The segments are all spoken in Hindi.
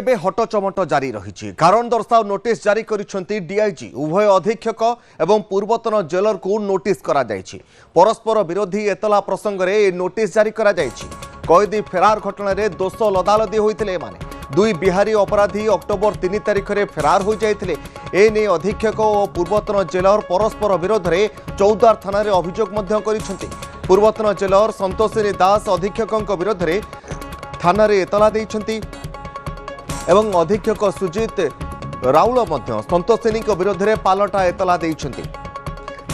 एबे हटचमट जारी रही कारण दर्शाओ नोटिस जारी करिसेंती डीआईजी उभय अधीक्षक एवं पूर्वतन जेलर को नोटिस करा जायछि। परस्पर विरोधी एतला प्रसंग में नोटिस जारी करा जायछि। कैदी फेरार घटना रे दोष लदालदी होइतिले माने दुई बिहारी अपराधी अक्टोबर 3 तारिख में फेरार हो जाइतिले। एने अधीक्षक और पूर्वतन जेलर परस्पर विरोध में चौदार थाना रे अभियोग मध्य करिसेंती। पूर्वतन जेलर संतोषिनी दास अधीक्षक विरोध में थाना रे एतला देइछंती एवं अधीक्षक सुजित राउल मध्य संतोषिनी विरोध में पालटा एतला देइछंती।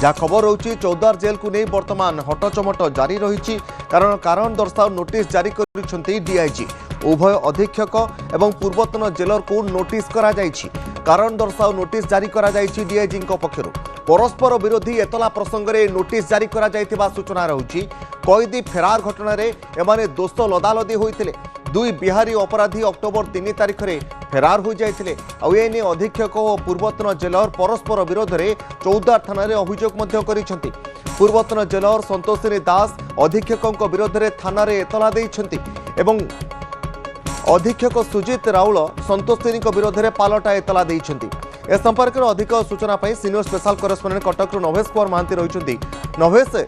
जहाँ खबर होची चौदार जेल को नहीं वर्तमान हटचमट जारी रही कारण दर्शाओ नोटिस जारी करिसेंती डीआईजी उभय अधीक्षक एवं पूर्वतन जेलर को नोटिस करा जायछि। कारण दर्शाओ नोटिस जारी करा जायछि डीआईजी पक्षरु। परस्पर विरोधी एतला प्रसंग में नोटिस जारी करा जायथिबा सूचना रहुछि। कैदी फेरार घटना रे एमाने दोष लदालदी होइतिले। दुई बिहारी अपराधी अक्टोबर 3 तारिख में फेरार हो जाइतिले। एने अधीक्षक और पूर्वतन जेलर परस्पर विरोध में चौदार थाना रे अभियोग मध्य करिसेंती। पूर्वतन जेलर संतोषिनी दास अधीक्षक विरोध में थाना रे एतला देइछंती एवं अधीक्षक सुजित राउल संतोषिनी विरोध में पालटा एतला देइछंती। ए संपर्क में अधिक सूचना सीनियर स्पेशल करेस्पोंडेंट कटक नवेश कुमार महांती रही। नवेश,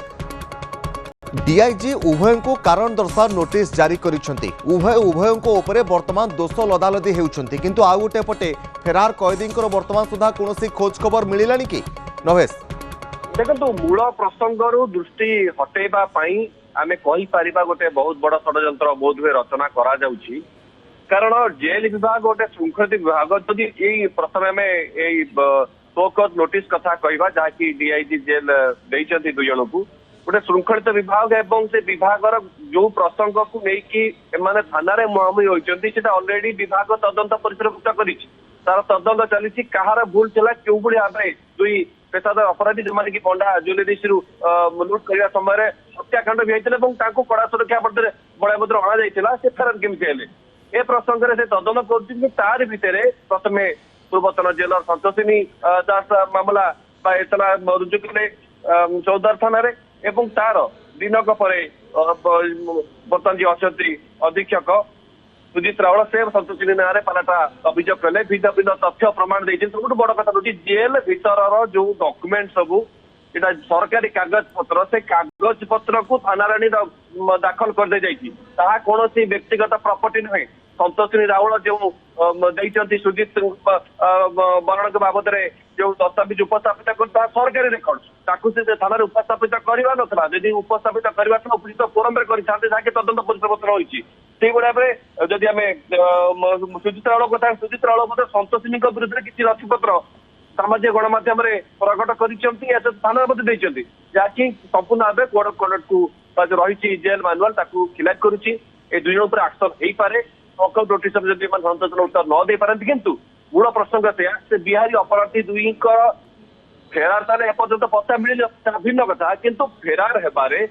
डीआईजी उभय को कारण दर्शा नोटिस जारी करिसेंती। उभय उपरे वर्तमान दोष लदालदी हेउछंती किंतु आ गोटे पटे फेरार कैदी वर्तमान सुधा कौन खोज खबर मिलानी कि नवेश? देखो मूल प्रसंगरू दृष्टि हटेबा पई आमे कहि परिबा गोटे बहुत बड़ षडयंत्र बोध हुए रचना करा जाउछि। कारण जेल विभाग गोटे शृंखलित विभाग जदि यही प्रथम आम शोकत नोटिस कथा कहवा जहाँकि डीआईजी जेल देइछंती दुई जन को गोटे शृंखलित विभाग एवं से विभाग जो प्रसंग को लेकिन एमाने थाना रे मुहामुही होइछंती सेटा ऑलरेडी विभाग तदंत परिसरभुक्त करिछि। तार तदंत चली कहार भूल चला क्यों भली भाव दुई पेशादार अपराधी जो माने कि पंडा ज्वेलरीज लुट करने समय हत्याकांड भी होता कड़ा सुरक्षा बलभद्र अणा जाइला से फेरार केमिति हेले ए प्रसंग में से तदंत कर तार भितर प्रथम पूर्वतन जेलर संतोषिनी दास मामला एतला रुजु कले चौदार थाना रे एवं तार दिनक परे बर्तमान जी अच्छी अधीक्षक सुजित रावल से संतोषिनी ना पालाटा अभियोग कले भिन्न भिन्न तथ्य प्रमाण देते। सब बड़ कथा हूँ जेल भीतर जो डॉक्यूमेंट सबू इटा सरकारी कागज पत्र से कागज पत्र को थाना राणी दाखल कर दे जाइए कौन व्यक्तिगत प्रॉपर्टी नुहे। संतोषिनी रावल जो देती सुजित बरण बाबद जो दस्तावेज उपस्थापित कर सरकारी रेकर्ड ताकू से थाना उपस्थापित करवा ना जदि उपस्थापित करवा उपयुक्त फोरम कर तदंत परिसरपत्र रही से भाव में जदि आम सुजित रावल कथा सुजित रावल संतोषिनी विरुद्ध किसी नथिपत्र सामाजिक गणमाध्यम प्रकट कर थाना जहाँकि संपूर्ण भाव कोड कंडक्ट को रही जेल मानुआल खिलाफ करुच्ची दुई जन पर एक्शन हो पारे वॉकआउट नोटिस जदि संतोषन उत्तर न दे पारती किंतु मूल प्रसंग से बिहारी अपराधी दुई फेरार ताले एपर्यंत पता मिले भिन्न कथा किंतु फेरार हेबारे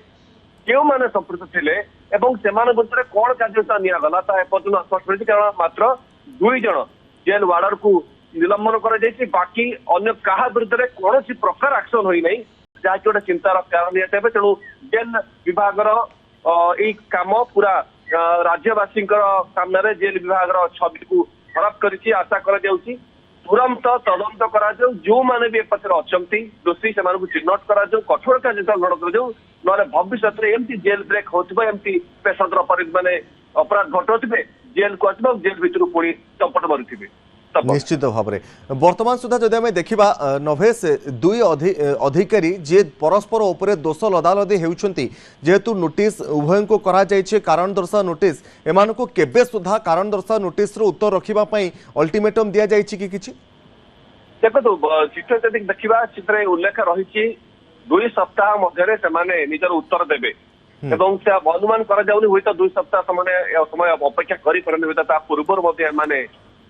क्यों माने संपृक्त थिले एवं सेमान विरुद्ध कौन कार्यानुष्ठान नियागला ता एपर्यंत स्पष्ट मिली कारण मात्र दुई जन जेल वार्डर को निलंबन कर बाकी अन्य क्या विरुद्ध कौन प्रकार एक्शन होई नहीं जहाँकि गोटे चिंतार कारण निहत तेणु जेल विभाग काम पूरा राज्यवासी सामने जेल विभाग छवि को खराब कर आशा कर तुरंत तदंत करा जो माने भी पक्षर अच्छा दोषी से चिन्हट करा कठोर कार्य ग्रहण कर ना भविष्य में एमती जेल ब्रेक होमती पेशादार माने अपराध घटाऊे जेल को आसो जेल भर पुणी चपट मारुवे। निश्चित भाव में वर्तमान सुधा जदि आम देखा नवेश दुई अधिकारी जे परस्पर उपरे दोष लदालदी होती जेहेतु नोटिस उभय को करा जाइछे कारण दर्शा नोटिस एमान को केबे सुधा कारण दर्शा नोटिस रो उत्तर रखिबा अल्टीमेटम दिया जाइछी कि किछि? देखो चित्र जदि देखा चित्र उल्लेख रही 2 सप्ताह मध्य से निजर उत्तर देवे एवं से अनुमान करा हुई तो 2 सप्ताह समय अपेक्षा कर पूर्व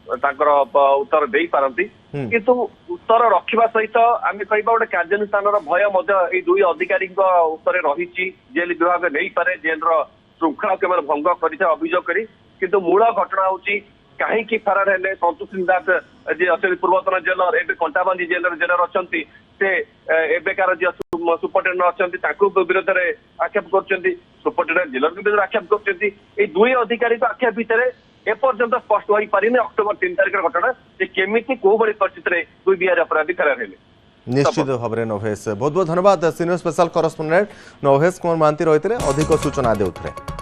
उत्तर दे पारती किंतु उत्तर रखा सहित आम कह गोटे कार्यानुष्ठान भय दुई अधिकारी रही जेल विभाग नहीं पारे जेल श्रृंखला के भंग कर अभियोग कर मूल घटना हूँ कहीं फरार हेले संतोषिनी दास जी अच्छे पूर्वतन जेलर एवं कंटाबांधी जेलर अच्छा से एबेकार जी सुपरिटेडेंट अच्छा विरोध में आक्षेप कर सुपरिटेडेंट जेलर विरोध आक्षेप कर दुई अधिकारी आक्षेप भितर एपर्यंत स्पष्ट हो पारिनी अक्टोबर 3 तारिख घटना जे केमिति को बड़ी परिस्थिति रे दुई बिहार अपराधी फरार हेले। निश्चित भाव में नवेश बहुत बहुत धन्यवाद। सीनियर स्पेशल करस्पोंडेंट नवेश कुमार महांती रही अधिक सूचना देउथरे।